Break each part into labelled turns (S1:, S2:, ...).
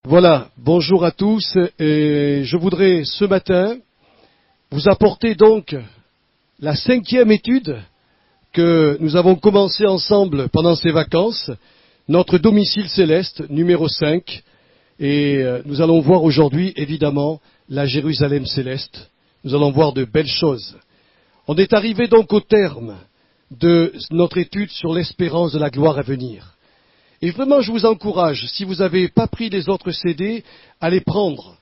S1: Voilà, bonjour à tous, et je voudrais ce matin vous apporter donc la 5e étude que nous avons commencé ensemble pendant ces vacances, notre domicile céleste, numéro 5, et nous allons voir aujourd'hui évidemment la Jérusalem céleste. Nous allons voir de belles choses. On est arrivé donc au terme de notre étude sur l'espérance de la gloire à venir. Et vraiment, je vous encourage, si vous n'avez pas pris les autres CD, à les prendre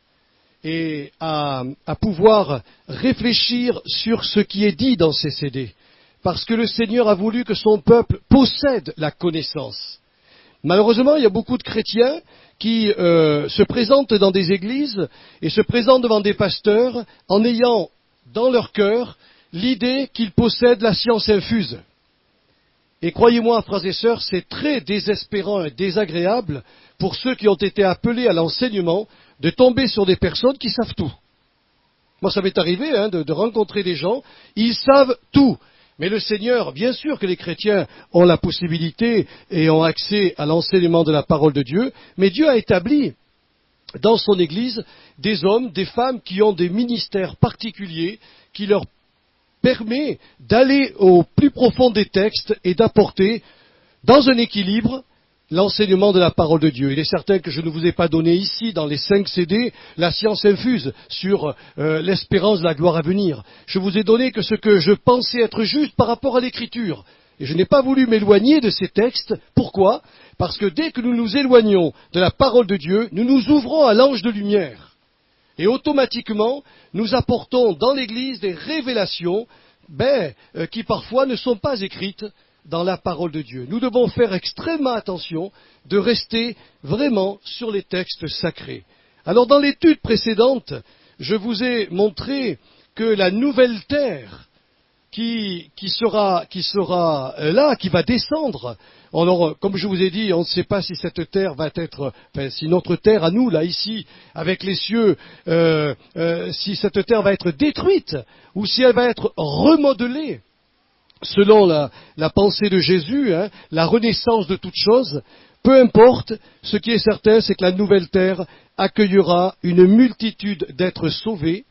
S1: et à pouvoir réfléchir sur ce qui est dit dans ces CD. Parce que le Seigneur a voulu que son peuple possède la connaissance. Malheureusement, il y a beaucoup de chrétiens qui se présentent dans des églises et se présentent devant des pasteurs en ayant dans leur cœur l'idée qu'ils possèdent la science infuse. Et croyez-moi, frères et sœurs, c'est très désespérant et désagréable pour ceux qui ont été appelés à l'enseignement de tomber sur des personnes qui savent tout. Moi, ça m'est arrivé de rencontrer des gens, ils savent tout. Mais le Seigneur, bien sûr que les chrétiens ont la possibilité et ont accès à l'enseignement de la parole de Dieu, mais Dieu a établi dans son Église des hommes, des femmes qui ont des ministères particuliers qui leur permet d'aller au plus profond des textes et d'apporter, dans un équilibre, l'enseignement de la parole de Dieu. Il est certain que je ne vous ai pas donné ici, dans les 5 CD, la science infuse sur l'espérance de la gloire à venir. Je vous ai donné que ce que je pensais être juste par rapport à l'Écriture. Et je n'ai pas voulu m'éloigner de ces textes. Pourquoi? Parce que dès que nous nous éloignons de la parole de Dieu, nous nous ouvrons à l'ange de lumière. Et automatiquement, nous apportons dans l'Église des révélations qui parfois ne sont pas écrites dans la parole de Dieu. Nous devons faire extrêmement attention de rester vraiment sur les textes sacrés. Alors dans l'étude précédente, je vous ai montré que la nouvelle terre qui sera là, qui va descendre. Alors, comme je vous ai dit, on ne sait pas si cette terre va être, si notre terre à nous, là, ici, avec les cieux, si cette terre va être détruite, ou si elle va être remodelée, selon la pensée de Jésus, la renaissance de toutes choses. Peu importe, ce qui est certain, c'est que la nouvelle terre accueillera une multitude d'êtres sauvés,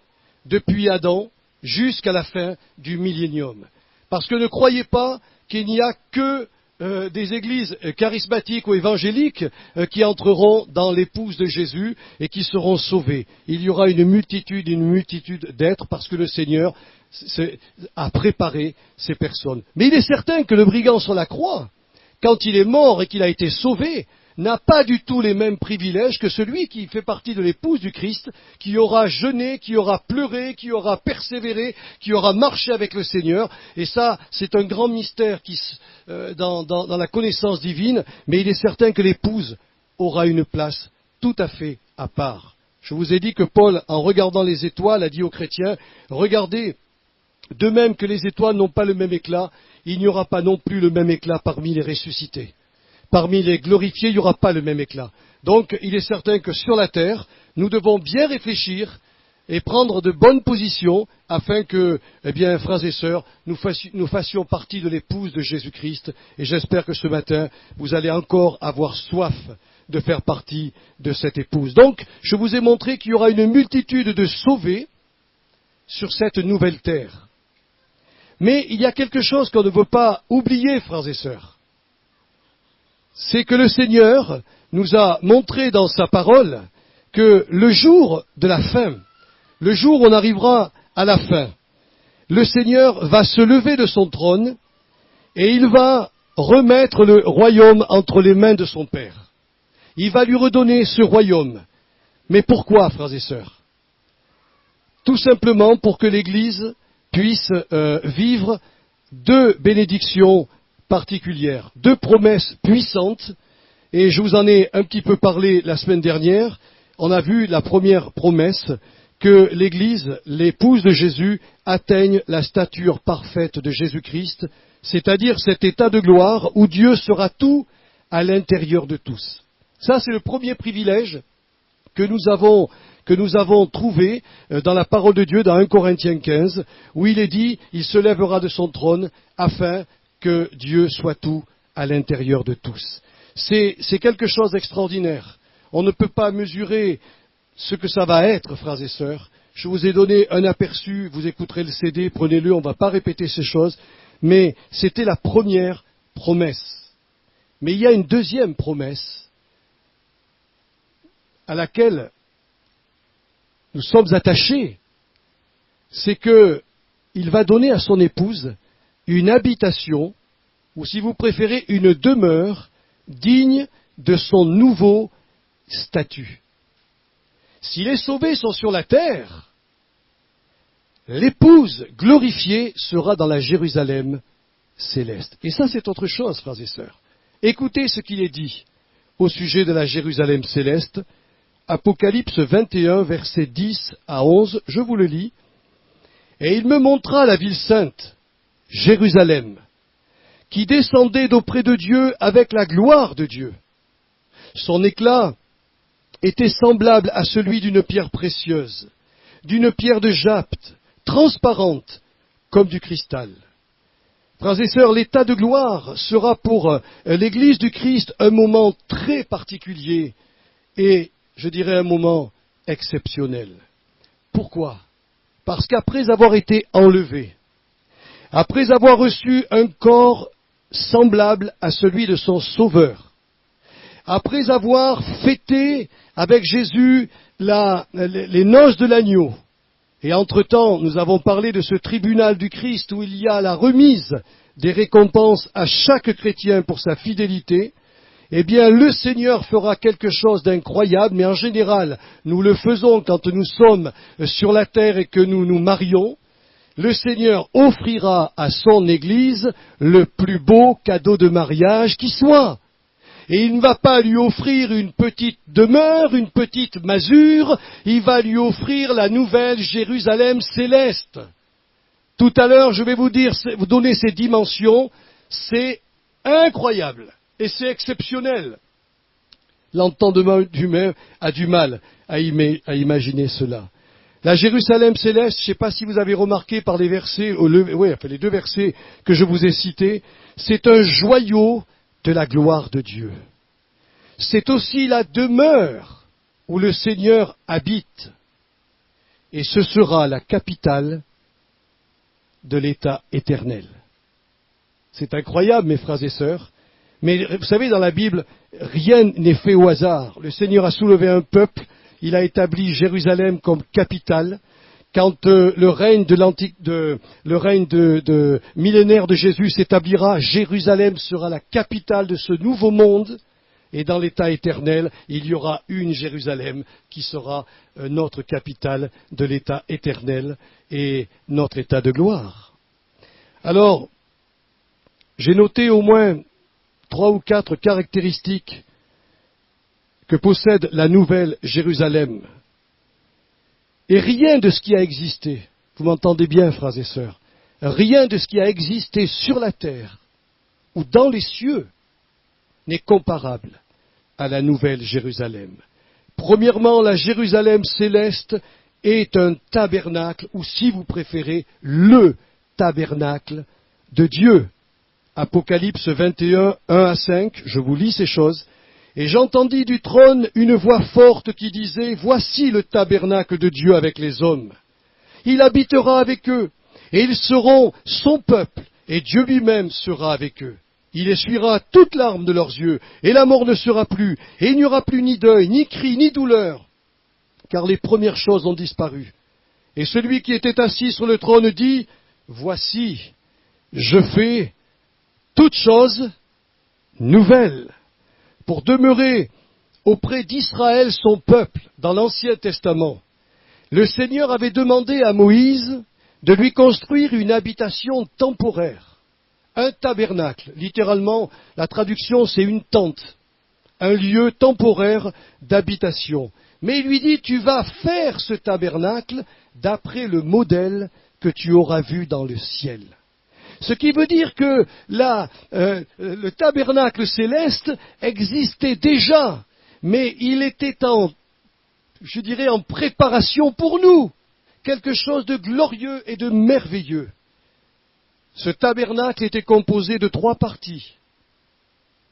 S1: depuis Adam, jusqu'à la fin du millénium. Parce que ne croyez pas qu'il n'y a que des églises charismatiques ou évangéliques qui entreront dans l'épouse de Jésus et qui seront sauvées. Il y aura une multitude d'êtres parce que le Seigneur a préparé ces personnes. Mais il est certain que le brigand sur la croix, quand il est mort et qu'il a été sauvé, n'a pas du tout les mêmes privilèges que celui qui fait partie de l'épouse du Christ, qui aura jeûné, qui aura pleuré, qui aura persévéré, qui aura marché avec le Seigneur. Et ça, c'est un grand mystère dans la connaissance divine, mais il est certain que l'épouse aura une place tout à fait à part. Je vous ai dit que Paul, en regardant les étoiles, a dit aux chrétiens, regardez, de même que les étoiles n'ont pas le même éclat, il n'y aura pas non plus le même éclat parmi les ressuscités. Parmi les glorifiés, il n'y aura pas le même éclat. Donc, il est certain que sur la terre, nous devons bien réfléchir et prendre de bonnes positions afin que, frères et sœurs, nous fassions partie de l'épouse de Jésus-Christ. Et j'espère que ce matin, vous allez encore avoir soif de faire partie de cette épouse. Donc, je vous ai montré qu'il y aura une multitude de sauvés sur cette nouvelle terre. Mais il y a quelque chose qu'on ne veut pas oublier, frères et sœurs. C'est que le Seigneur nous a montré dans sa parole que le jour de la fin, le jour où on arrivera à la fin, le Seigneur va se lever de son trône et il va remettre le royaume entre les mains de son Père. Il va lui redonner ce royaume. Mais pourquoi, frères et sœurs? Tout simplement pour que l'Église puisse vivre 2 bénédictions particulière, 2 promesses puissantes, et je vous en ai un petit peu parlé la semaine dernière. On a vu la première promesse, que l'Église, l'épouse de Jésus, atteigne la stature parfaite de Jésus-Christ, c'est-à-dire cet état de gloire où Dieu sera tout à l'intérieur de tous. Ça, c'est le premier privilège que nous avons trouvé dans la parole de Dieu, dans 1 Corinthiens 15, où il est dit, il se lèvera de son trône afin que Dieu soit tout à l'intérieur de tous. C'est quelque chose d'extraordinaire. on ne peut pas mesurer ce que ça va être, frères et sœurs. Je vous ai donné un aperçu, vous écouterez le CD, prenez-le, on ne va pas répéter ces choses, mais c'était la première promesse. Mais il y a une deuxième promesse à laquelle nous sommes attachés, c'est qu'il va donner à son épouse une habitation, ou si vous préférez, une demeure digne de son nouveau statut. Si les sauvés sont sur la terre, l'épouse glorifiée sera dans la Jérusalem céleste. Et ça, c'est autre chose, frères et sœurs. Écoutez ce qu'il est dit au sujet de la Jérusalem céleste. Apocalypse 21, versets 10 à 11, je vous le lis. Et il me montra la ville sainte, Jérusalem, qui descendait d'auprès de Dieu avec la gloire de Dieu. Son éclat était semblable à celui d'une pierre précieuse, d'une pierre de japte, transparente comme du cristal. Frères et sœurs, l'état de gloire sera pour l'Église du Christ un moment très particulier et, je dirais, un moment exceptionnel. Pourquoi ? Parce qu'après avoir été enlevé, après avoir reçu un corps semblable à celui de son Sauveur, après avoir fêté avec Jésus les noces de l'agneau, et entre-temps, nous avons parlé de ce tribunal du Christ où il y a la remise des récompenses à chaque chrétien pour sa fidélité, eh bien, le Seigneur fera quelque chose d'incroyable, mais en général, nous le faisons quand nous sommes sur la terre et que nous nous marions. Le Seigneur offrira à son Église le plus beau cadeau de mariage qui soit. Et il ne va pas lui offrir une petite demeure, une petite masure, il va lui offrir la nouvelle Jérusalem céleste. Tout à l'heure, je vais vous donner ces dimensions, c'est incroyable et c'est exceptionnel. L'entendement humain a du mal à imaginer cela. La Jérusalem céleste, je ne sais pas si vous avez remarqué par les versets, les deux versets que je vous ai cités, c'est un joyau de la gloire de Dieu. C'est aussi la demeure où le Seigneur habite. Et ce sera la capitale de l'État éternel. C'est incroyable, mes frères et sœurs. Mais vous savez, dans la Bible, rien n'est fait au hasard. Le Seigneur a soulevé un peuple, il a établi Jérusalem comme capitale. Quand le règne millénaire de Jésus s'établira, Jérusalem sera la capitale de ce nouveau monde. Et dans l'état éternel, il y aura une Jérusalem qui sera notre capitale de l'état éternel et notre état de gloire. Alors, j'ai noté au moins 3 ou 4 caractéristiques que possède la nouvelle Jérusalem. Et rien de ce qui a existé, vous m'entendez bien, frères et sœurs, rien de ce qui a existé sur la terre ou dans les cieux n'est comparable à la nouvelle Jérusalem. Premièrement, la Jérusalem céleste est un tabernacle, ou si vous préférez, le tabernacle de Dieu. Apocalypse 21, 1 à 5, je vous lis ces choses. Et j'entendis du trône une voix forte qui disait, « Voici le tabernacle de Dieu avec les hommes. Il habitera avec eux, et ils seront son peuple, et Dieu lui-même sera avec eux. Il essuiera toute larme de leurs yeux, et la mort ne sera plus, et il n'y aura plus ni deuil, ni cri, ni douleur, car les premières choses ont disparu. Et celui qui était assis sur le trône dit, « Voici, je fais toutes choses nouvelles. » Pour demeurer auprès d'Israël, son peuple, dans l'Ancien Testament, le Seigneur avait demandé à Moïse de lui construire une habitation temporaire, un tabernacle. Littéralement, la traduction, c'est une tente, un lieu temporaire d'habitation. Mais il lui dit, tu vas faire ce tabernacle d'après le modèle que tu auras vu dans le ciel. Ce qui veut dire que le tabernacle céleste existait déjà, mais il était en préparation pour nous, quelque chose de glorieux et de merveilleux. Ce tabernacle était composé de 3 parties,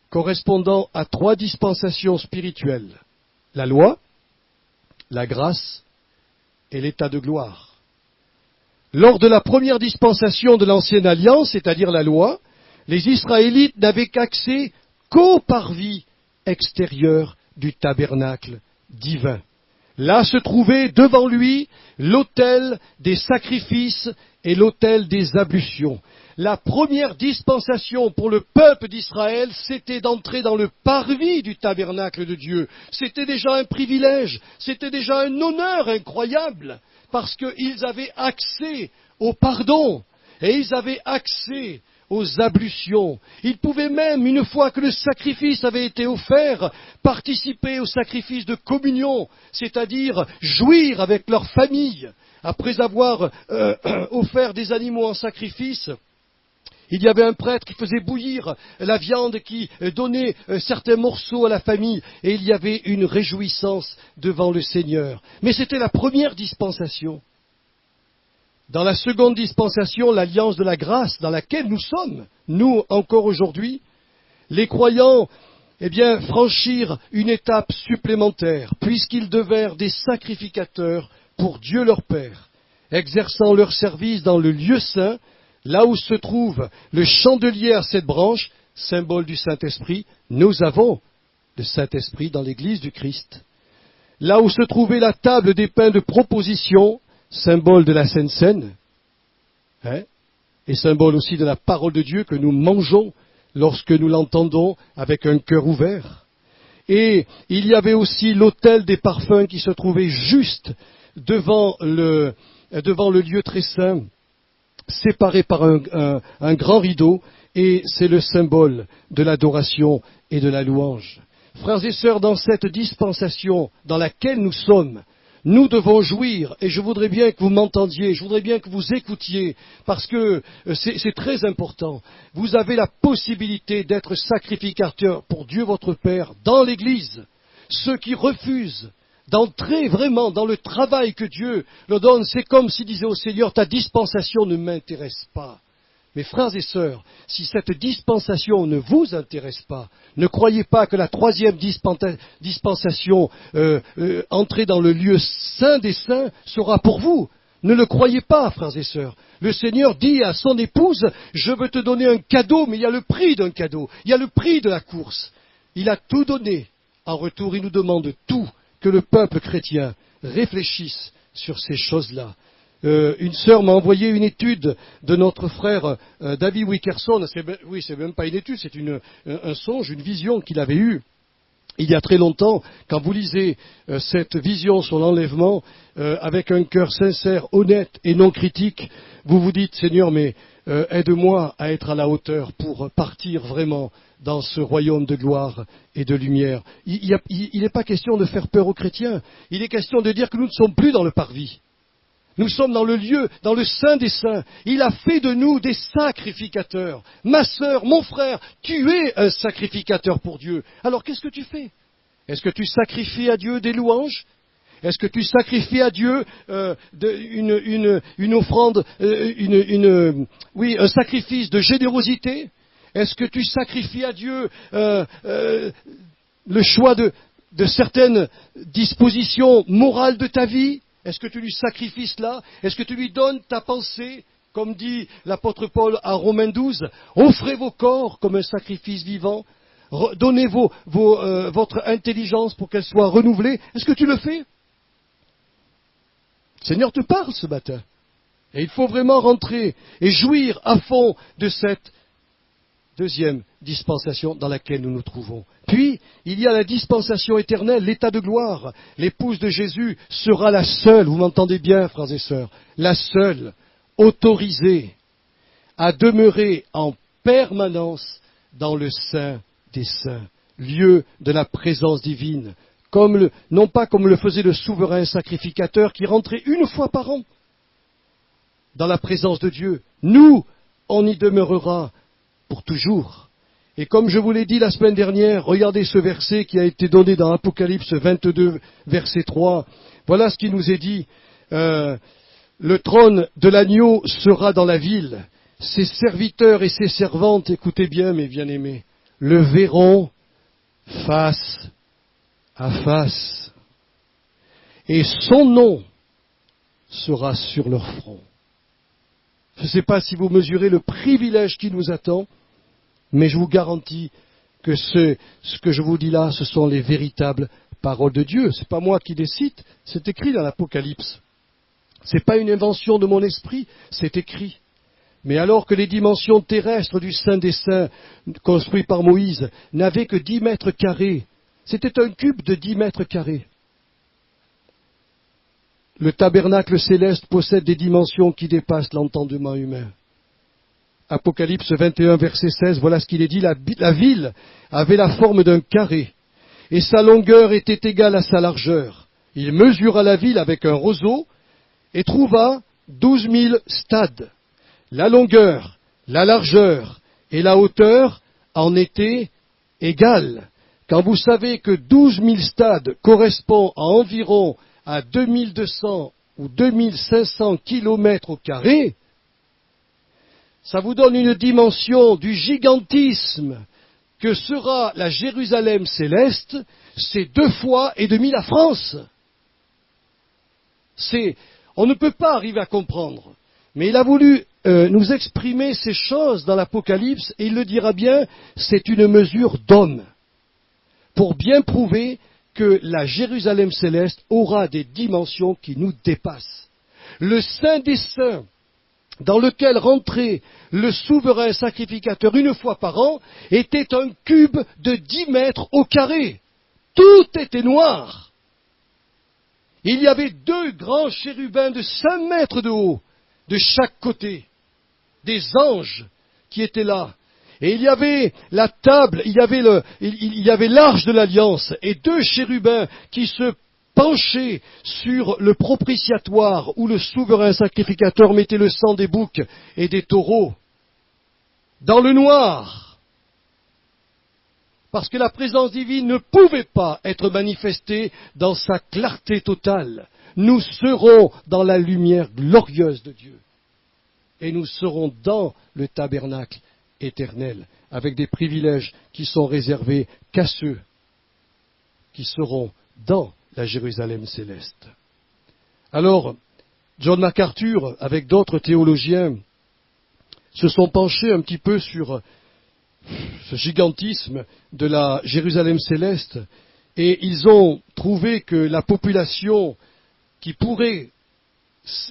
S1: correspondant à 3 dispensations spirituelles. la loi, la grâce et l'état de gloire. Lors de la première dispensation de l'ancienne alliance, c'est-à-dire la loi, les Israélites n'avaient qu'accès qu'au parvis extérieur du tabernacle divin. Là se trouvait devant lui l'autel des sacrifices et l'autel des ablutions. La première dispensation pour le peuple d'Israël, c'était d'entrer dans le parvis du tabernacle de Dieu. C'était déjà un privilège, c'était déjà un honneur incroyable, parce qu'ils avaient accès au pardon, et ils avaient accès aux ablutions. Ils pouvaient même, une fois que le sacrifice avait été offert, participer au sacrifice de communion, c'est-à-dire jouir avec leur famille. Après avoir offert des animaux en sacrifice, il y avait un prêtre qui faisait bouillir la viande, qui donnait certains morceaux à la famille, et il y avait une réjouissance devant le Seigneur. Mais c'était la première dispensation. Dans la seconde dispensation, l'alliance de la grâce, dans laquelle nous sommes, nous encore aujourd'hui, les croyants, franchirent une étape supplémentaire, puisqu'ils devinrent des sacrificateurs pour Dieu leur Père, exerçant leur service dans le lieu saint, là où se trouve le chandelier à 7 branches, symbole du Saint-Esprit. Nous avons le Saint-Esprit dans l'Église du Christ. Là où se trouvait la table des pains de proposition, symbole de la Sainte Seine, et symbole aussi de la parole de Dieu que nous mangeons lorsque nous l'entendons avec un cœur ouvert. Et il y avait aussi l'autel des parfums qui se trouvait juste devant le lieu très saint, séparé par un grand rideau, et c'est le symbole de l'adoration et de la louange. Frères et sœurs, dans cette dispensation dans laquelle nous sommes, nous devons jouir, et je voudrais bien que vous m'entendiez, je voudrais bien que vous écoutiez, parce que c'est très important. Vous avez la possibilité d'être sacrificateur pour Dieu votre Père dans l'Église. Ceux qui refusent d'entrer vraiment dans le travail que Dieu leur donne, c'est comme s'ils disaient au Seigneur, ta dispensation ne m'intéresse pas. Mes frères et sœurs, si cette dispensation ne vous intéresse pas, ne croyez pas que la troisième dispensation, entrer dans le lieu saint des saints, sera pour vous. Ne le croyez pas, frères et sœurs. Le Seigneur dit à son épouse, je veux te donner un cadeau, mais il y a le prix d'un cadeau, il y a le prix de la course. Il a tout donné. En retour, il nous demande tout, que le peuple chrétien réfléchisse sur ces choses-là. Une sœur m'a envoyé une étude de notre frère David Wickerson. C'est même pas une étude, c'est un songe, une vision qu'il avait eue il y a très longtemps. Quand vous lisez cette vision sur l'enlèvement, avec un cœur sincère, honnête et non critique, vous vous dites, Seigneur, mais aide-moi à être à la hauteur pour partir vraiment dans ce royaume de gloire et de lumière. Il n'est pas question de faire peur aux chrétiens, il est question de dire que nous ne sommes plus dans le parvis. Nous sommes dans le lieu, dans le Saint des Saints. Il a fait de nous des sacrificateurs. Ma sœur, mon frère, tu es un sacrificateur pour Dieu. Alors qu'est-ce que tu fais? Est-ce que tu sacrifies à Dieu des louanges? Est-ce que tu sacrifies à Dieu une offrande, un sacrifice de générosité? Est-ce que tu sacrifies à Dieu le choix de certaines dispositions morales de ta vie? Est-ce que tu lui sacrifies cela? Est-ce que tu lui donnes ta pensée? Comme dit l'apôtre Paul à Romains 12, offrez vos corps comme un sacrifice vivant, donnez votre intelligence pour qu'elle soit renouvelée. Est-ce que tu le fais? Le Seigneur te parle ce matin. Et il faut vraiment rentrer et jouir à fond de cette deuxième dispensation dans laquelle nous nous trouvons. Puis, il y a la dispensation éternelle, l'état de gloire. L'épouse de Jésus sera la seule, vous m'entendez bien, frères et sœurs, la seule autorisée à demeurer en permanence dans le Saint des Saints, lieu de la présence divine, non pas comme le faisait le souverain sacrificateur qui rentrait une fois par an dans la présence de Dieu. Nous, on y demeurera pour toujours. Et comme je vous l'ai dit la semaine dernière, regardez ce verset qui a été donné dans Apocalypse 22, verset 3. Voilà ce qui nous est dit. Le trône de l'agneau sera dans la ville. Ses serviteurs et ses servantes, écoutez bien mes bien-aimés, le verront face à face, et son nom sera sur leur front. Je ne sais pas si vous mesurez le privilège qui nous attend, mais je vous garantis que ce que je vous dis là, ce sont les véritables paroles de Dieu. Ce n'est pas moi qui les cite, c'est écrit dans l'Apocalypse. Ce n'est pas une invention de mon esprit, c'est écrit. Mais alors que les dimensions terrestres du Saint des Saints, construit par Moïse, n'avaient que 10 mètres carrés, c'était un cube de 10 mètres carrés. Le tabernacle céleste possède des dimensions qui dépassent l'entendement humain. Apocalypse 21, verset 16, voilà ce qu'il est dit, la ville avait la forme d'un carré, et sa longueur était égale à sa largeur. Il mesura la ville avec un roseau, et trouva 12 000 stades. La longueur, la largeur et la hauteur en étaient égales. Quand vous savez que 12 000 stades correspondent à environ à 2200 ou 2500 kilomètres au carré, ça vous donne une dimension du gigantisme que sera la Jérusalem céleste, c'est 2 fois et demi la France. On ne peut pas arriver à comprendre. Mais il a voulu nous exprimer ces choses dans l'Apocalypse, et il le dira bien, c'est une mesure d'homme, pour bien prouver que la Jérusalem céleste aura des dimensions qui nous dépassent. Le Saint des Saints, dans lequel rentrait le souverain sacrificateur une fois par an, était un cube de 10 mètres au carré. Tout était noir. Il y avait 2 grands chérubins de 5 mètres de haut, de chaque côté, des anges qui étaient là. Et il y avait la table, il y avait l'arche de l'alliance, et 2 chérubins qui se penchaient sur le propitiatoire où le souverain sacrificateur mettait le sang des boucs et des taureaux, dans le noir. Parce que la présence divine ne pouvait pas être manifestée dans sa clarté totale. Nous serons dans la lumière glorieuse de Dieu. Et nous serons dans le tabernacle éternel, avec des privilèges qui sont réservés qu'à ceux qui seront dans la Jérusalem céleste. Alors, John MacArthur, avec d'autres théologiens, se sont penchés un petit peu sur ce gigantisme de la Jérusalem céleste, et ils ont trouvé que la population qui pourrait,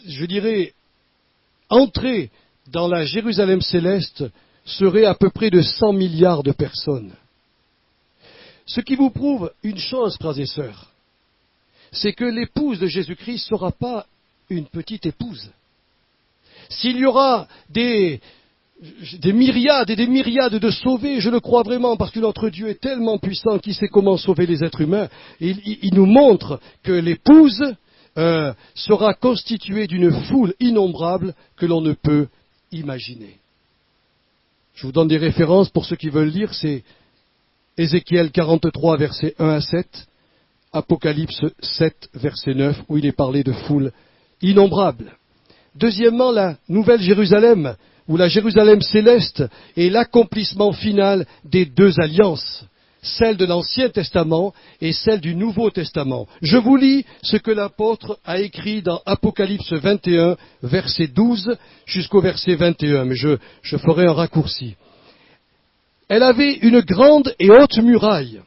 S1: je dirais, entrer dans la Jérusalem céleste serait à peu près de 100 milliards de personnes. Ce qui vous prouve une chose, frères et sœurs, c'est que l'épouse de Jésus-Christ ne sera pas une petite épouse. S'il y aura des myriades et des myriades de sauvés, je le crois vraiment, parce que notre Dieu est tellement puissant qu'il sait comment sauver les êtres humains. Il nous montre que l'épouse sera constituée d'une foule innombrable que l'on ne peut imaginer. Je vous donne des références pour ceux qui veulent lire, c'est Ézéchiel 43, versets 1 à 7, Apocalypse 7, verset 9, où il est parlé de foule innombrable. Deuxièmement, la Nouvelle Jérusalem, ou la Jérusalem céleste, est l'accomplissement final des 2 alliances, celle de l'Ancien Testament et celle du Nouveau Testament. Je vous lis ce que l'apôtre a écrit dans Apocalypse 21, verset 12 jusqu'au verset 21, mais je ferai un raccourci. Elle avait une grande et haute muraille,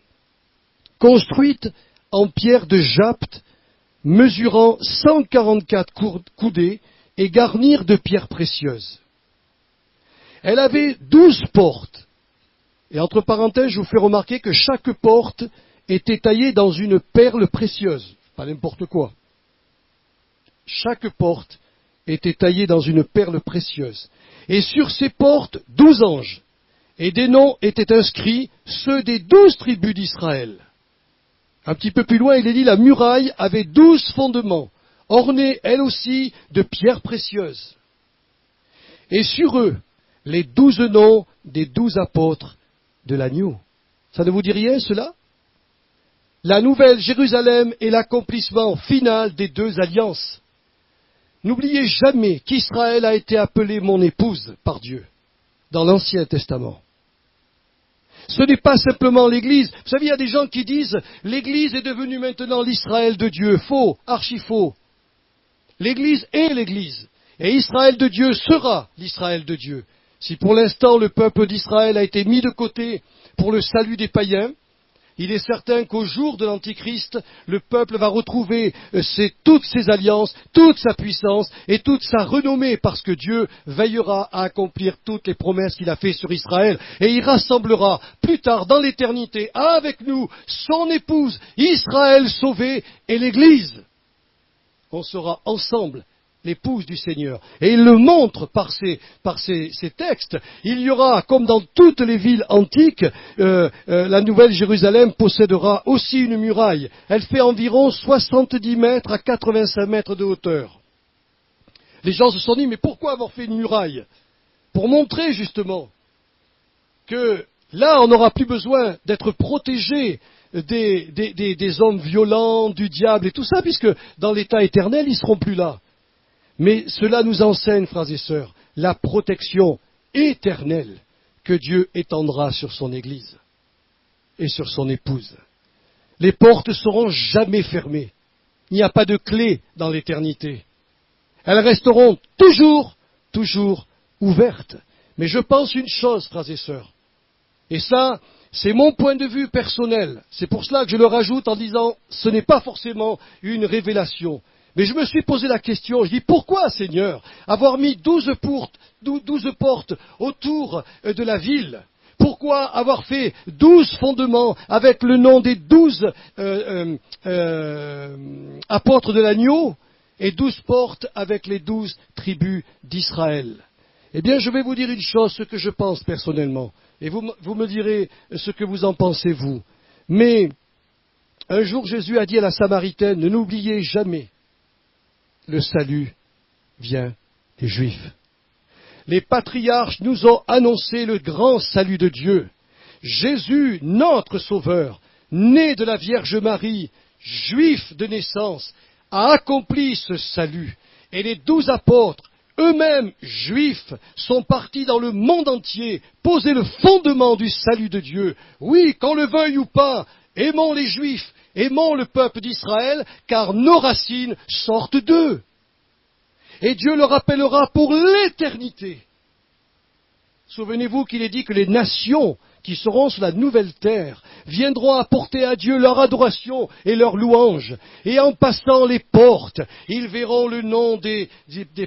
S1: construite en pierre de Japte, mesurant 144 coudées et garnie de pierres précieuses. Elle avait 12 portes. Et entre parenthèses, je vous fais remarquer que chaque porte était taillée dans une perle précieuse. Pas n'importe quoi. Chaque porte était taillée dans une perle précieuse. Et sur ces portes, 12 anges. Et des noms étaient inscrits, ceux des 12 tribus d'Israël. Un petit peu plus loin, il est dit, la muraille avait 12 fondements, ornés, elle aussi, de pierres précieuses. Et sur eux, les 12 noms des 12 apôtres de l'agneau. Ça ne vous dit rien, cela? La nouvelle Jérusalem est l'accomplissement final des 2 alliances. N'oubliez jamais qu'Israël a été appelé mon épouse par Dieu, dans l'Ancien Testament. Ce n'est pas simplement l'Église. Vous savez, il y a des gens qui disent l'Église est devenue maintenant l'Israël de Dieu. Faux, archi faux. L'Église est l'Église. Et Israël de Dieu sera l'Israël de Dieu. Si pour l'instant le peuple d'Israël a été mis de côté pour le salut des païens, il est certain qu'au jour de l'Antichrist, le peuple va retrouver toutes ses alliances, toute sa puissance et toute sa renommée, parce que Dieu veillera à accomplir toutes les promesses qu'il a faites sur Israël. Et il rassemblera plus tard dans l'éternité avec nous son épouse, Israël sauvé et l'Église. On sera ensemble l'épouse du Seigneur. Et il le montre par ces textes. Il y aura, comme dans toutes les villes antiques, la Nouvelle Jérusalem possédera aussi une muraille. Elle fait environ 70 mètres à 85 mètres de hauteur. Les gens se sont dit, mais pourquoi avoir fait une muraille? Pour montrer justement que là, on n'aura plus besoin d'être protégé des hommes violents, du diable et tout ça, puisque dans l'état éternel, ils ne seront plus là. Mais cela nous enseigne, frères et sœurs, la protection éternelle que Dieu étendra sur son Église et sur son épouse. Les portes ne seront jamais fermées. Il n'y a pas de clé dans l'éternité. Elles resteront toujours ouvertes. Mais je pense une chose, frères et sœurs, et ça, c'est mon point de vue personnel. C'est pour cela que je le rajoute en disant, ce n'est pas forcément une révélation. Mais je me suis posé la question, je dis, pourquoi, Seigneur, avoir mis 12 portes autour de la ville? Pourquoi avoir fait 12 fondements avec le nom des 12 apôtres de l'agneau et 12 portes avec les 12 tribus d'Israël? Eh bien, je vais vous dire une chose, ce que je pense personnellement, et vous me direz ce que vous en pensez, vous. Mais un jour, Jésus a dit à la Samaritaine, ne n'oubliez jamais, le salut vient des Juifs. Les patriarches nous ont annoncé le grand salut de Dieu. Jésus, notre Sauveur, né de la Vierge Marie, juif de naissance, a accompli ce salut. Et les 12 apôtres, eux-mêmes juifs, sont partis dans le monde entier poser le fondement du salut de Dieu. Oui, qu'on le veuille ou pas, aimons les Juifs, aimons le peuple d'Israël, car nos racines sortent d'eux. Et Dieu le rappellera pour l'éternité. Souvenez-vous qu'il est dit que les nations qui seront sur la nouvelle terre viendront apporter à Dieu leur adoration et leur louange. Et en passant les portes, ils verront le nom des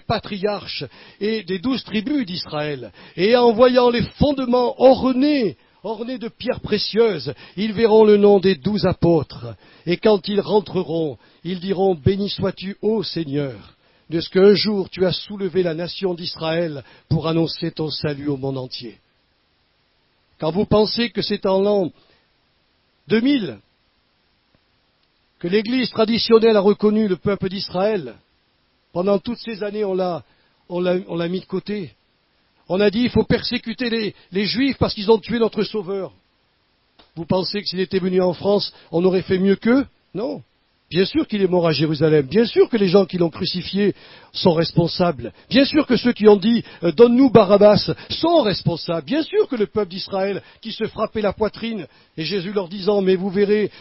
S1: patriarches et des 12 tribus d'Israël. Et en voyant les fondements ornés de pierres précieuses, ils verront le nom des 12 apôtres. Et quand ils rentreront, ils diront, béni sois-tu, ô Seigneur, de ce qu'un jour tu as soulevé la nation d'Israël pour annoncer ton salut au monde entier. Quand vous pensez que c'est en l'an 2000 que l'Église traditionnelle a reconnu le peuple d'Israël, pendant toutes ces années on l'a mis de côté. On a dit il faut persécuter les Juifs parce qu'ils ont tué notre Sauveur. Vous pensez que s'il était venu en France, on aurait fait mieux qu'eux? Non. Bien sûr qu'il est mort à Jérusalem. Bien sûr que les gens qui l'ont crucifié sont responsables. Bien sûr que ceux qui ont dit « donne-nous Barabbas » sont responsables. Bien sûr que le peuple d'Israël qui se frappait la poitrine et Jésus leur disant « mais vous verrez,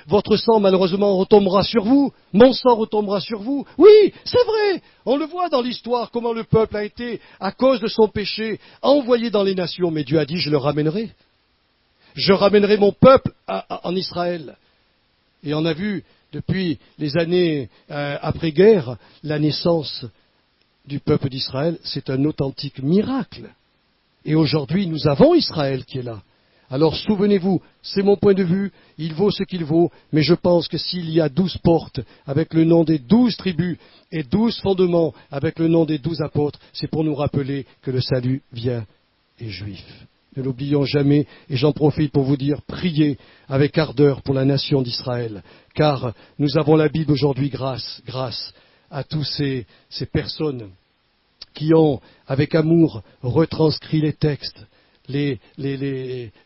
S1: votre sang malheureusement retombera sur vous, mon sang retombera sur vous ». Oui, c'est vrai. On le voit dans l'histoire comment le peuple a été, à cause de son péché, envoyé dans les nations. Mais Dieu a dit « je le ramènerai. Je ramènerai mon peuple en Israël ». Et on a vu depuis les années après-guerre, la naissance du peuple d'Israël, c'est un authentique miracle. Et aujourd'hui, nous avons Israël qui est là. Alors souvenez-vous, c'est mon point de vue, il vaut ce qu'il vaut, mais je pense que s'il y a 12 portes avec le nom des 12 tribus et 12 fondements avec le nom des 12 apôtres, c'est pour nous rappeler que le salut vient des Juifs. Ne l'oublions jamais, et j'en profite pour vous dire, priez avec ardeur pour la nation d'Israël, car nous avons la Bible aujourd'hui grâce à tous ces personnes qui ont, avec amour, retranscrit les textes, les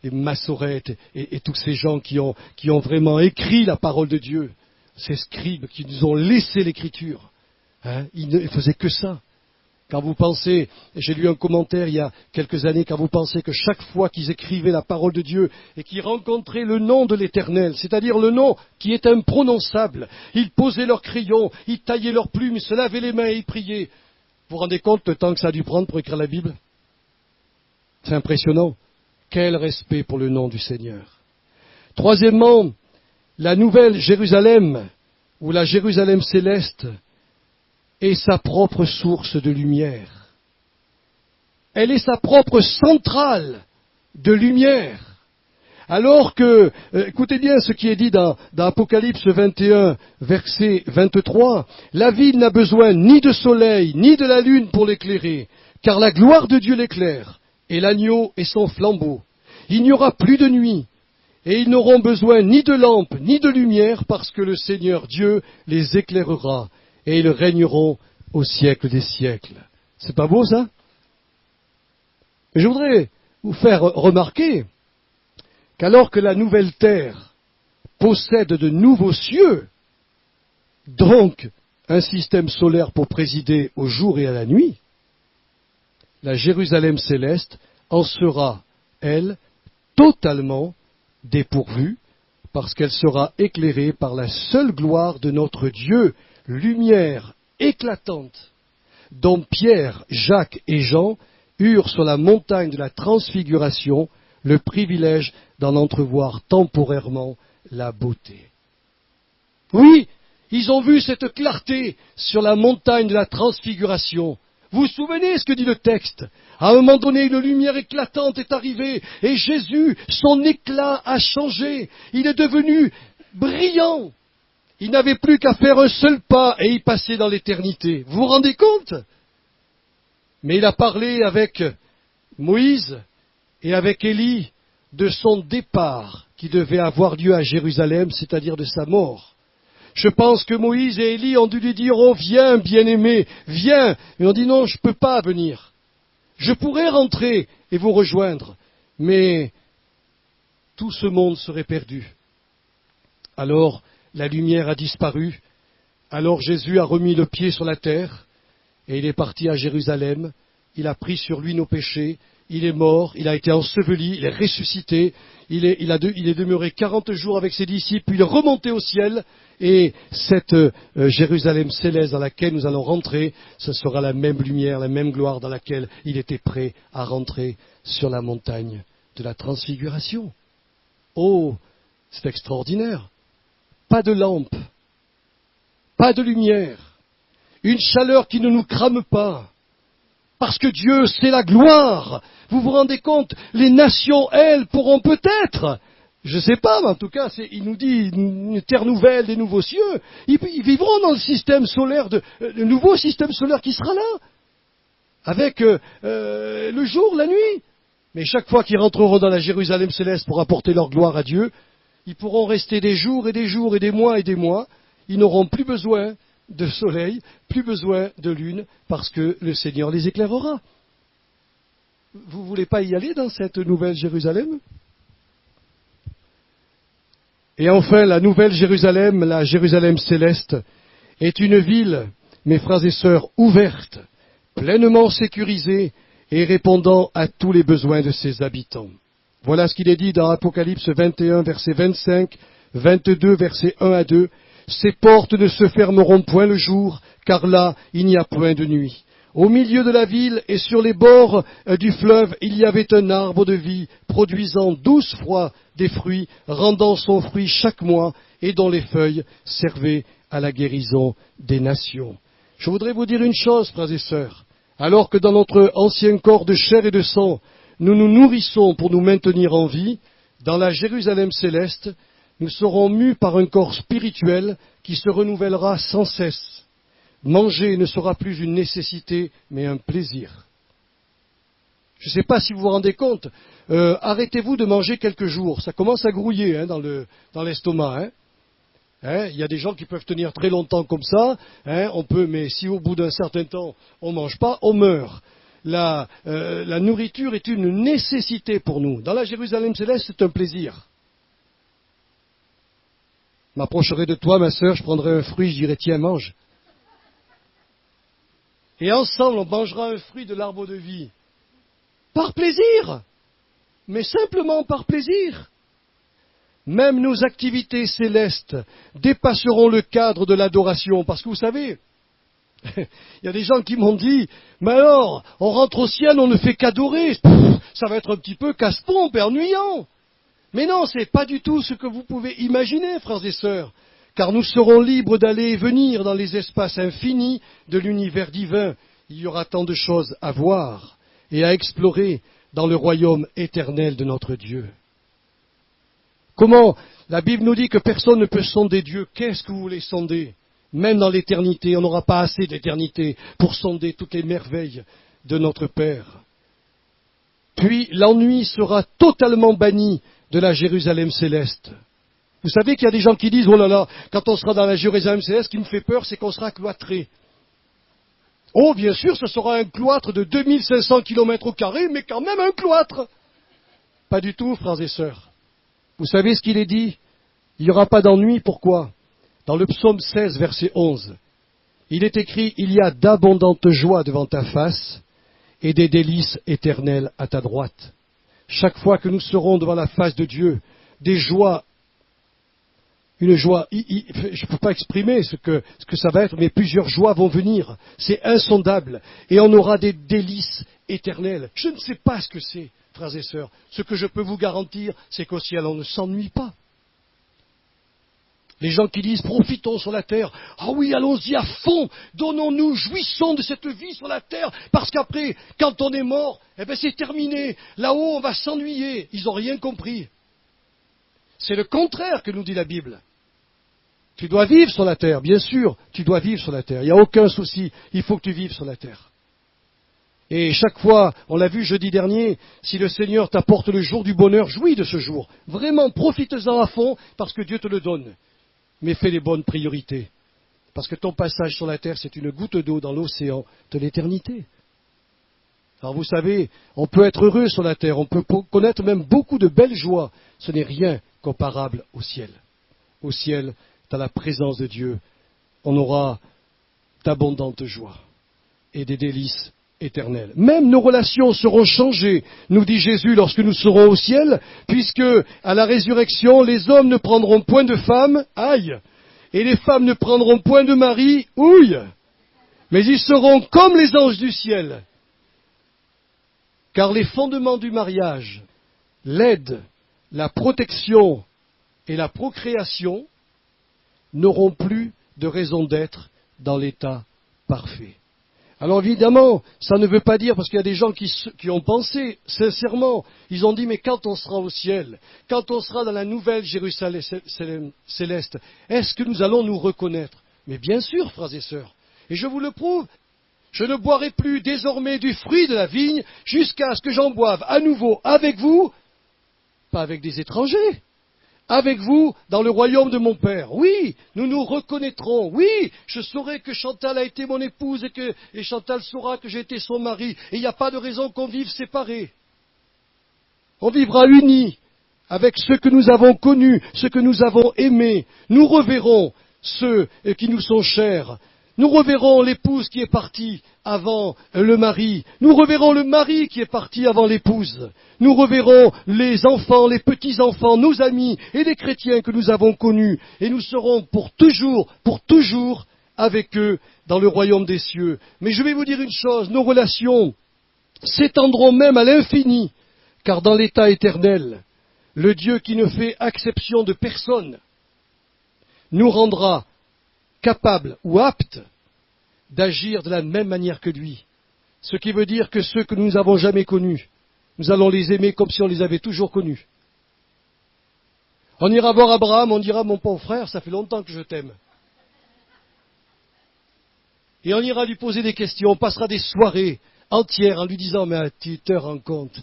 S1: massorètes et tous ces gens qui ont vraiment écrit la parole de Dieu, ces scribes qui nous ont laissé l'écriture. Ils ne faisaient que ça. Quand vous pensez, j'ai lu un commentaire il y a quelques années, quand vous pensez que chaque fois qu'ils écrivaient la parole de Dieu et qu'ils rencontraient le nom de l'Éternel, c'est-à-dire le nom qui est imprononçable, ils posaient leur crayon, ils taillaient leurs plumes, ils se lavaient les mains et ils priaient. Vous vous rendez compte le temps que ça a dû prendre pour écrire la Bible? C'est impressionnant. Quel respect pour le nom du Seigneur. Troisièmement, la nouvelle Jérusalem, ou la Jérusalem céleste, est sa propre source de lumière. Elle est sa propre centrale de lumière. Alors que, écoutez bien ce qui est dit dans Apocalypse 21, verset 23, la ville n'a besoin ni de soleil, ni de la lune pour l'éclairer, car la gloire de Dieu l'éclaire, et l'agneau est son flambeau. Il n'y aura plus de nuit, et ils n'auront besoin ni de lampe, ni de lumière, parce que le Seigneur Dieu les éclairera, et ils régneront au siècle des siècles. C'est pas beau, ça? Mais je voudrais vous faire remarquer qu'alors que la nouvelle terre possède de nouveaux cieux, donc un système solaire pour présider au jour et à la nuit, la Jérusalem céleste en sera, elle, totalement dépourvue, parce qu'elle sera éclairée par la seule gloire de notre Dieu, lumière éclatante, dont Pierre, Jacques et Jean eurent sur la montagne de la transfiguration le privilège d'en entrevoir temporairement la beauté. Oui, ils ont vu cette clarté sur la montagne de la transfiguration. Vous vous souvenez ce que dit le texte? À un moment donné, une lumière éclatante est arrivée et Jésus, son éclat a changé. Il est devenu brillant. Il n'avait plus qu'à faire un seul pas et y passer dans l'éternité. Vous vous rendez compte? Mais il a parlé avec Moïse et avec Élie de son départ qui devait avoir lieu à Jérusalem, c'est-à-dire de sa mort. Je pense que Moïse et Élie ont dû lui dire « Oh, viens, bien-aimé, viens !» Et on dit « Non, je ne peux pas venir. Je pourrais rentrer et vous rejoindre, mais tout ce monde serait perdu. » Alors, la lumière a disparu. Alors Jésus a remis le pied sur la terre et il est parti à Jérusalem. Il a pris sur lui nos péchés. Il est mort, il a été enseveli, il est ressuscité, il est demeuré 40 jours avec ses disciples, puis il est remonté au ciel, et cette Jérusalem céleste dans laquelle nous allons rentrer, ce sera la même lumière, la même gloire dans laquelle il était prêt à rentrer sur la montagne de la transfiguration. Oh, c'est extraordinaire. Pas de lampe, pas de lumière, une chaleur qui ne nous crame pas. Parce que Dieu, c'est la gloire. Vous vous rendez compte? Les nations, elles, pourront peut-être, je ne sais pas, mais en tout cas, il nous dit une terre nouvelle, des nouveaux cieux. Ils vivront dans le système solaire, le nouveau système solaire qui sera là, avec le jour, la nuit. Mais chaque fois qu'ils rentreront dans la Jérusalem céleste pour apporter leur gloire à Dieu, ils pourront rester des jours et des jours et des mois et des mois. Ils n'auront plus besoin de soleil, plus besoin de lune, parce que le Seigneur les éclairera. Vous ne voulez pas y aller dans cette nouvelle Jérusalem? Et enfin, la nouvelle Jérusalem, la Jérusalem céleste, est une ville, mes frères et sœurs, ouverte, pleinement sécurisée et répondant à tous les besoins de ses habitants. Voilà ce qu'il est dit dans Apocalypse 21, verset 25, 22, verset 1 à 2. Ces portes ne se fermeront point le jour, car là, il n'y a point de nuit. Au milieu de la ville et sur les bords du fleuve, il y avait un arbre de vie, produisant 12 fois des fruits, rendant son fruit chaque mois, et dont les feuilles servaient à la guérison des nations. Je voudrais vous dire une chose, frères et sœurs. Alors que dans notre ancien corps de chair et de sang, nous nous nourrissons pour nous maintenir en vie, dans la Jérusalem céleste, nous serons mus par un corps spirituel qui se renouvellera sans cesse. Manger ne sera plus une nécessité, mais un plaisir. Je ne sais pas si vous vous rendez compte, arrêtez-vous de manger quelques jours, ça commence à grouiller dans l'estomac. Il y a des gens qui peuvent tenir très longtemps comme ça, mais si au bout d'un certain temps on ne mange pas, on meurt. La nourriture est une nécessité pour nous. Dans la Jérusalem céleste, c'est un plaisir. M'approcherai de toi, ma sœur, je prendrai un fruit, je dirai tiens, mange. et ensemble on mangera un fruit de l'arbre de vie. Par plaisir, mais simplement par plaisir. Même nos activités célestes dépasseront le cadre de l'adoration, parce que vous savez, il y a des gens qui m'ont dit, mais alors, on rentre au ciel, on ne fait qu'adorer, ça va être un petit peu casse-pompe et ennuyant. Mais non, ce n'est pas du tout ce que vous pouvez imaginer, frères et sœurs, car nous serons libres d'aller et venir dans les espaces infinis de l'univers divin. Il y aura tant de choses à voir et à explorer dans le royaume éternel de notre Dieu. Comment la Bible nous dit que personne ne peut sonder Dieu. Qu'est-ce que vous voulez sonder? Même dans l'éternité, on n'aura pas assez d'éternité pour sonder toutes les merveilles de notre Père. Puis l'ennui sera totalement banni de la Jérusalem céleste. Vous savez qu'il y a des gens qui disent, oh là là, quand on sera dans la Jérusalem céleste, ce qui me fait peur, c'est qu'on sera cloîtré. Oh, bien sûr, ce sera un cloître de 2500 km², mais quand même un cloître. Pas du tout, frères et sœurs. Vous savez ce qu'il est dit? Il n'y aura pas d'ennui, pourquoi? Dans le psaume 16, verset 11, il est écrit, il y a d'abondantes joies devant ta face et des délices éternelles à ta droite. Chaque fois que nous serons devant la face de Dieu, des joies, une joie, je ne peux pas exprimer ce que ça va être, mais plusieurs joies vont venir. C'est insondable. Et on aura des délices éternelles. Je ne sais pas ce que c'est, frères et sœurs. Ce que je peux vous garantir, c'est qu'au ciel, on ne s'ennuie pas. Les gens qui disent, profitons sur la terre. Ah oui, allons-y à fond. Donnons-nous, jouissons de cette vie sur la terre. Parce qu'après, quand on est mort, eh ben c'est terminé. Là-haut, on va s'ennuyer. Ils n'ont rien compris. C'est le contraire que nous dit la Bible. Tu dois vivre sur la terre, bien sûr, tu dois vivre sur la terre. Il n'y a aucun souci, il faut que tu vives sur la terre. Et chaque fois, on l'a vu jeudi dernier, si le Seigneur t'apporte le jour du bonheur, jouis de ce jour. Vraiment, profite-en à fond, parce que Dieu te le donne. Mais fais les bonnes priorités. Parce que ton passage sur la terre, c'est une goutte d'eau dans l'océan de l'éternité. Alors vous savez, on peut être heureux sur la terre, on peut connaître même beaucoup de belles joies. Ce n'est rien comparable au ciel. Au ciel, dans la présence de Dieu, on aura d'abondantes joies et des délices éternelles. Même nos relations seront changées, nous dit Jésus, lorsque nous serons au ciel, puisque à la résurrection, les hommes ne prendront point de femmes, aïe, et les femmes ne prendront point de mari, ouille, mais ils seront comme les anges du ciel. Car les fondements du mariage, l'aide, la protection et la procréation n'auront plus de raison d'être dans l'état parfait. Alors évidemment, ça ne veut pas dire, parce qu'il y a des gens qui ont pensé, sincèrement, ils ont dit, mais quand on sera au ciel, quand on sera dans la nouvelle Jérusalem céleste, est-ce que nous allons nous reconnaître? Mais bien sûr, frères et sœurs, et je vous le prouve, je ne boirai plus désormais du fruit de la vigne jusqu'à ce que j'en boive à nouveau avec vous, pas avec des étrangers, avec vous dans le royaume de mon Père. Oui, nous nous reconnaîtrons. Oui, je saurai que Chantal a été mon épouse et Chantal saura que j'ai été son mari. Et il n'y a pas de raison qu'on vive séparés. On vivra unis avec ceux que nous avons connus, ceux que nous avons aimés. Nous reverrons ceux qui nous sont chers. Nous reverrons l'épouse qui est partie avant le mari. Nous reverrons le mari qui est parti avant l'épouse. Nous reverrons les enfants, les petits-enfants, nos amis et les chrétiens que nous avons connus. Et nous serons pour toujours avec eux dans le royaume des cieux. Mais je vais vous dire une chose, nos relations s'étendront même à l'infini, car dans l'état éternel, le Dieu qui ne fait exception de personne nous rendra capables ou aptes d'agir de la même manière que lui. Ce qui veut dire que ceux que nous n'avons jamais connus, nous allons les aimer comme si on les avait toujours connus. On ira voir Abraham, on dira, mon pauvre frère, ça fait longtemps que je t'aime. Et on ira lui poser des questions, on passera des soirées entières en lui disant, mais tu te rends compte,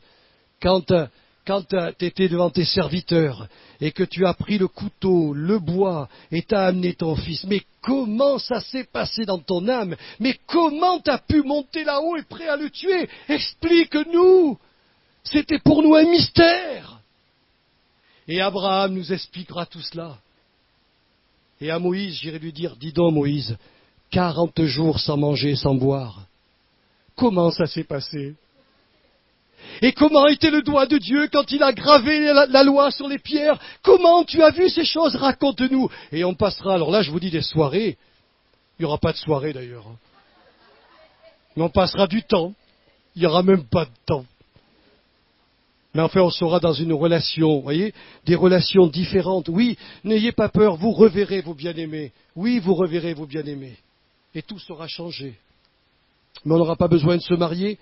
S1: quand tu étais devant tes serviteurs et que tu as pris le couteau, le bois et t'as amené ton fils, mais comment ça s'est passé dans ton âme? Mais comment t'as pu monter là-haut et prêt à le tuer? Explique-nous! C'était pour nous un mystère. Et Abraham nous expliquera tout cela. Et à Moïse, j'irai lui dire, dis donc Moïse, 40 jours sans manger, sans boire. comment ça s'est passé? Et comment était le doigt de Dieu quand il a gravé la loi sur les pierres? Comment tu as vu ces choses? Raconte-nous. Et on passera, alors là je vous dis des soirées, il n'y aura pas de soirée d'ailleurs, mais on passera du temps, il n'y aura même pas de temps. Mais enfin on sera dans une relation, vous voyez, des relations différentes. Oui, n'ayez pas peur, vous reverrez vos bien-aimés. Oui, vous reverrez vos bien-aimés. Et tout sera changé. Mais on n'aura pas besoin de se marier.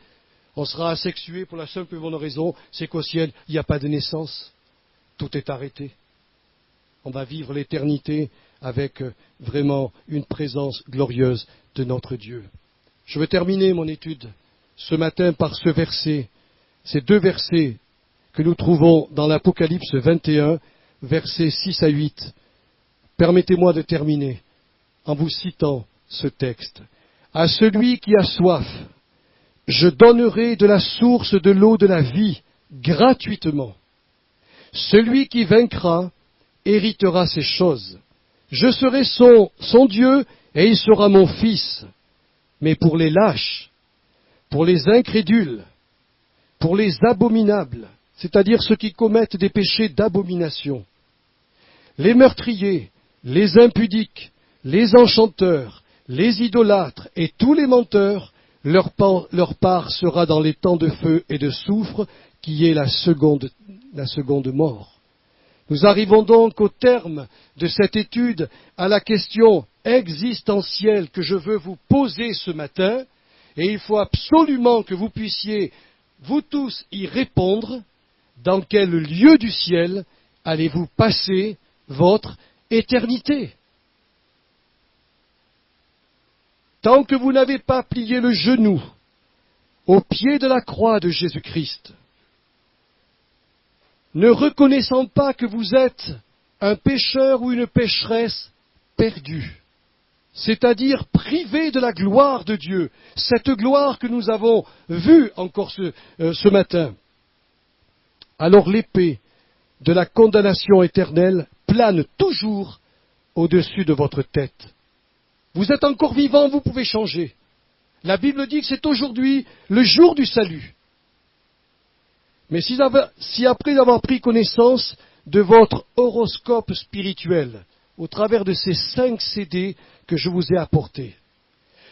S1: On sera asexué pour la simple et bonne raison, c'est qu'au ciel, il n'y a pas de naissance. Tout est arrêté. On va vivre l'éternité avec vraiment une présence glorieuse de notre Dieu. Je veux terminer mon étude ce matin par ce verset, ces deux versets que nous trouvons dans l'Apocalypse 21, versets 6 à 8. Permettez-moi de terminer en vous citant ce texte. À celui qui a soif, je donnerai de la source de l'eau de la vie gratuitement. Celui qui vaincra héritera ces choses. Je serai son Dieu et il sera mon fils. Mais pour les lâches, pour les incrédules, pour les abominables, c'est-à-dire ceux qui commettent des péchés d'abomination, les meurtriers, les impudiques, les enchanteurs, les idolâtres et tous les menteurs, leur part sera dans les temps de feu et de soufre, qui est la seconde mort. Nous arrivons donc au terme de cette étude à la question existentielle que je veux vous poser ce matin, et il faut absolument que vous puissiez, vous tous, y répondre. Dans quel lieu du ciel allez-vous passer votre éternité? Tant que vous n'avez pas plié le genou au pied de la croix de Jésus-Christ, ne reconnaissant pas que vous êtes un pécheur ou une pécheresse perdue, c'est-à-dire privé de la gloire de Dieu, cette gloire que nous avons vue encore ce matin, alors l'épée de la condamnation éternelle plane toujours au-dessus de votre tête. Vous êtes encore vivant, vous pouvez changer. La Bible dit que c'est aujourd'hui le jour du salut. Mais si après avoir pris connaissance de votre horoscope spirituel, au travers de ces 5 CD que je vous ai apportés,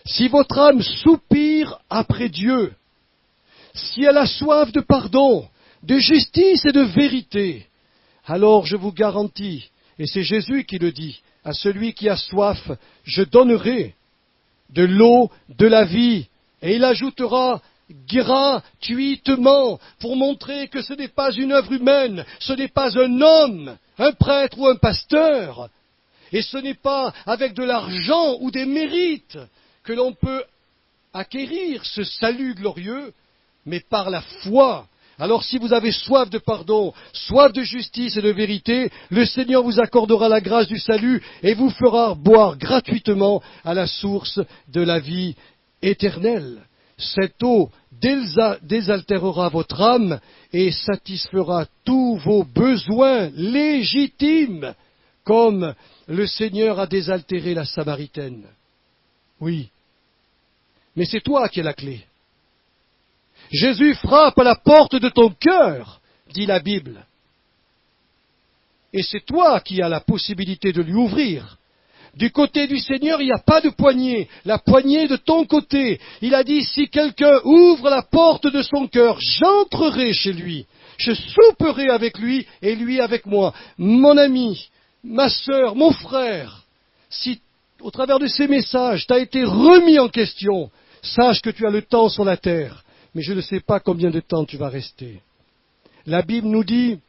S1: si votre âme soupire après Dieu, si elle a soif de pardon, de justice et de vérité, alors je vous garantis, et c'est Jésus qui le dit, à celui qui a soif, je donnerai de l'eau de la vie. Et il ajoutera gratuitement, pour montrer que ce n'est pas une œuvre humaine, ce n'est pas un homme, un prêtre ou un pasteur, et ce n'est pas avec de l'argent ou des mérites que l'on peut acquérir ce salut glorieux, mais par la foi. Alors si vous avez soif de pardon, soif de justice et de vérité, le Seigneur vous accordera la grâce du salut et vous fera boire gratuitement à la source de la vie éternelle. Cette eau désaltérera votre âme et satisfera tous vos besoins légitimes, comme le Seigneur a désaltéré la Samaritaine. Oui, mais c'est toi qui as la clé. Jésus frappe à la porte de ton cœur, dit la Bible. Et c'est toi qui as la possibilité de lui ouvrir. Du côté du Seigneur, il n'y a pas de poignée. La poignée est de ton côté. Il a dit, si quelqu'un ouvre la porte de son cœur, j'entrerai chez lui. Je souperai avec lui et lui avec moi. Mon ami, ma sœur, mon frère, si au travers de ces messages, tu as été remis en question, sache que tu as le temps sur la terre. Mais je ne sais pas combien de temps tu vas rester. La Bible nous dit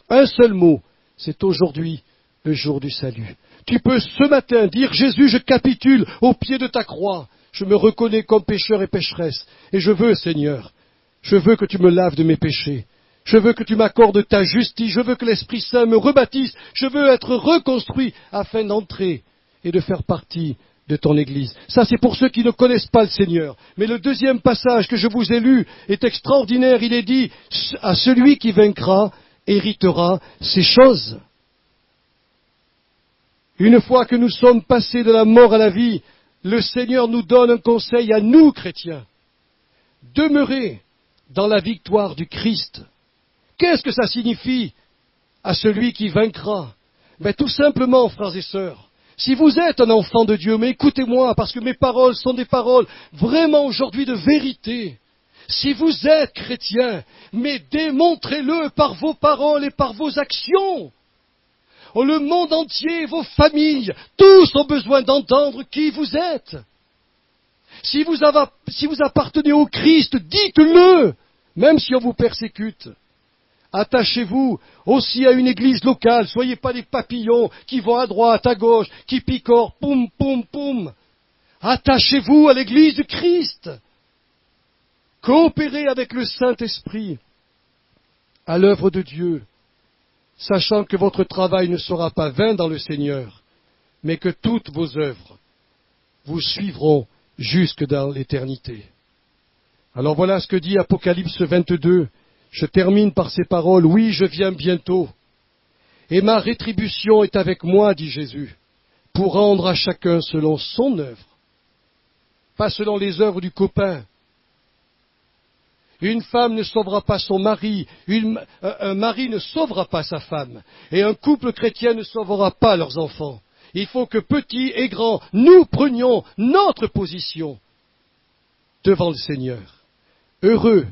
S1: un seul mot, c'est aujourd'hui le jour du salut. Tu peux ce matin dire, Jésus, je capitule au pied de ta croix. Je me reconnais comme pécheur et pécheresse. Et je veux, Seigneur, je veux que tu me laves de mes péchés. Je veux que tu m'accordes ta justice. Je veux que l'Esprit Saint me rebaptise. Je veux être reconstruit afin d'entrer et de faire partie de ton Église. Ça, c'est pour ceux qui ne connaissent pas le Seigneur. Mais le deuxième passage que je vous ai lu est extraordinaire. Il est dit, à celui qui vaincra, héritera ces choses. Une fois que nous sommes passés de la mort à la vie, le Seigneur nous donne un conseil à nous, chrétiens. Demeurez dans la victoire du Christ. Qu'est-ce que ça signifie à celui qui vaincra? Tout simplement, frères et sœurs, si vous êtes un enfant de Dieu, mais écoutez-moi, parce que mes paroles sont des paroles vraiment aujourd'hui de vérité. Si vous êtes chrétien, mais démontrez-le par vos paroles et par vos actions. Le monde entier, vos familles, tous ont besoin d'entendre qui vous êtes. Si vous appartenez au Christ, dites-le, même si on vous persécute. Attachez-vous aussi à une église locale, soyez pas des papillons qui vont à droite, à gauche, qui picorent, poum, poum, poum. Attachez-vous à l'église du Christ. Coopérez avec le Saint-Esprit à l'œuvre de Dieu, sachant que votre travail ne sera pas vain dans le Seigneur, mais que toutes vos œuvres vous suivront jusque dans l'éternité. Alors voilà ce que dit Apocalypse 22. Je termine par ces paroles. Oui, je viens bientôt, et ma rétribution est avec moi, dit Jésus, pour rendre à chacun selon son œuvre, pas selon les œuvres du copain. Une femme ne sauvera pas son mari, un mari ne sauvera pas sa femme, et un couple chrétien ne sauvera pas leurs enfants. Il faut que petits et grands, nous prenions notre position devant le Seigneur. Heureux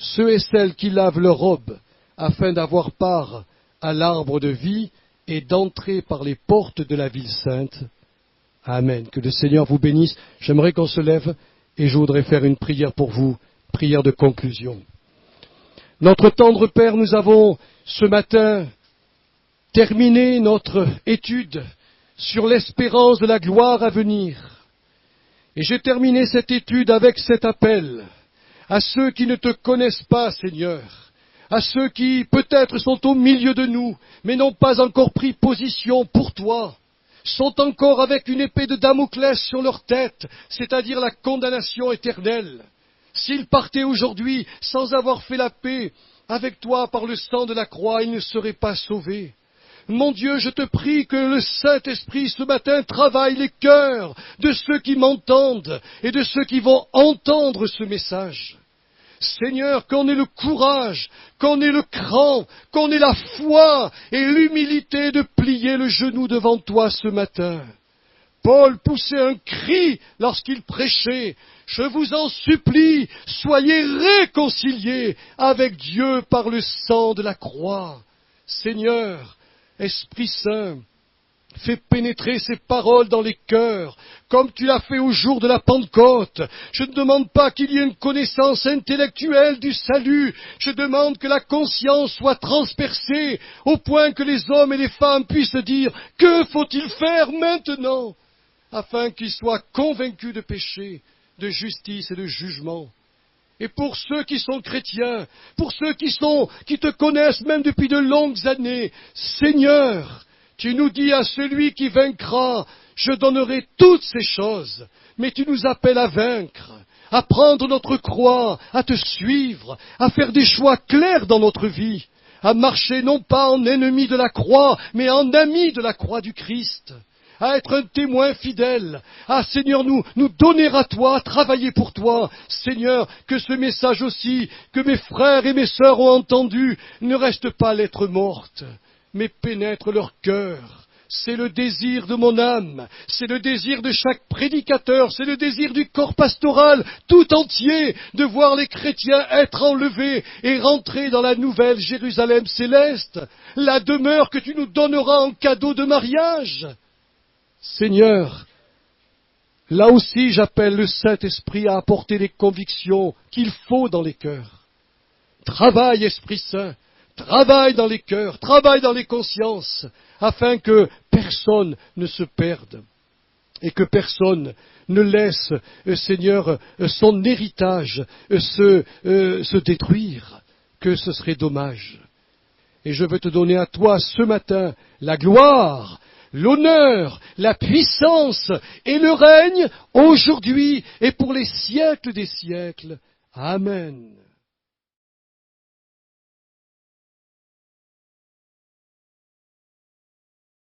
S1: ceux et celles qui lavent leurs robes, afin d'avoir part à l'arbre de vie et d'entrer par les portes de la ville sainte. Amen. Que le Seigneur vous bénisse. J'aimerais qu'on se lève et je voudrais faire une prière pour vous, prière de conclusion. Notre tendre Père, nous avons ce matin terminé notre étude sur l'espérance de la gloire à venir. Et j'ai terminé cette étude avec cet appel à ceux qui ne te connaissent pas, Seigneur, à ceux qui peut-être sont au milieu de nous, mais n'ont pas encore pris position pour toi, sont encore avec une épée de Damoclès sur leur tête, c'est-à-dire la condamnation éternelle. S'ils partaient aujourd'hui sans avoir fait la paix avec toi par le sang de la croix, ils ne seraient pas sauvés. Mon Dieu, je te prie que le Saint-Esprit ce matin travaille les cœurs de ceux qui m'entendent et de ceux qui vont entendre ce message. Seigneur, qu'on ait le courage, qu'on ait le cran, qu'on ait la foi et l'humilité de plier le genou devant toi ce matin. Paul poussait un cri lorsqu'il prêchait. Je vous en supplie, soyez réconciliés avec Dieu par le sang de la croix. Seigneur, Esprit Saint, fais pénétrer ces paroles dans les cœurs, comme tu l'as fait au jour de la Pentecôte. Je ne demande pas qu'il y ait une connaissance intellectuelle du salut, je demande que la conscience soit transpercée, au point que les hommes et les femmes puissent dire « Que faut-il faire maintenant ?» afin qu'ils soient convaincus de péché, de justice et de jugement. Et pour ceux qui sont chrétiens, pour ceux qui te connaissent même depuis de longues années, Seigneur, tu nous dis à celui qui vaincra, je donnerai toutes ces choses, mais tu nous appelles à vaincre, à prendre notre croix, à te suivre, à faire des choix clairs dans notre vie, à marcher non pas en ennemi de la croix, mais en ami de la croix du Christ. À être un témoin fidèle, à Seigneur nous donner à toi, à travailler pour toi. Seigneur, que ce message aussi, que mes frères et mes sœurs ont entendu, ne reste pas lettre morte, mais pénètre leur cœur. C'est le désir de mon âme, c'est le désir de chaque prédicateur, c'est le désir du corps pastoral tout entier, de voir les chrétiens être enlevés et rentrer dans la nouvelle Jérusalem céleste, la demeure que tu nous donneras en cadeau de mariage. Seigneur, là aussi j'appelle le Saint-Esprit à apporter les convictions qu'il faut dans les cœurs. Travaille, Esprit Saint, travaille dans les cœurs, travaille dans les consciences, afin que personne ne se perde et que personne ne laisse, Seigneur, son héritage se détruire, que ce serait dommage. Et je veux te donner à toi ce matin la gloire, l'honneur, la puissance et le règne aujourd'hui et pour les siècles des siècles. Amen.